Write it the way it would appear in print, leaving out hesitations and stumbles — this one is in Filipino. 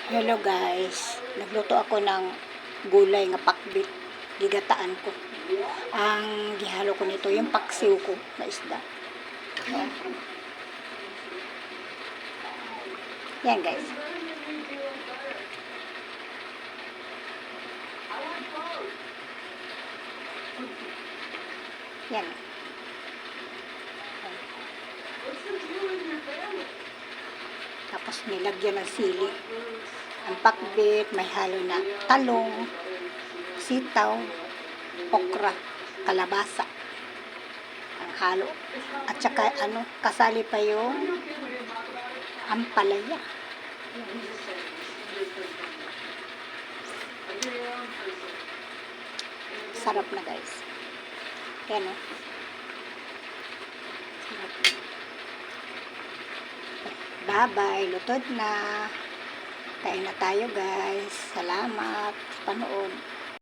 Hello guys, nagluto ako ng gulay nga pakbit, gigataan ko. Ang gihalo ko nito yung paksiw ko na isda. Yan, yan guys. Yan. Tapos nilagyan ng sili. Ang pakbit, may halo na talong, sitaw, okra, kalabasa. Ang halo. At saka kasali pa yung ampalaya. Sarap na guys. Yan o. Sarap. Bye-bye. Lutod na. Kain na tayo guys. Salamat sa panood.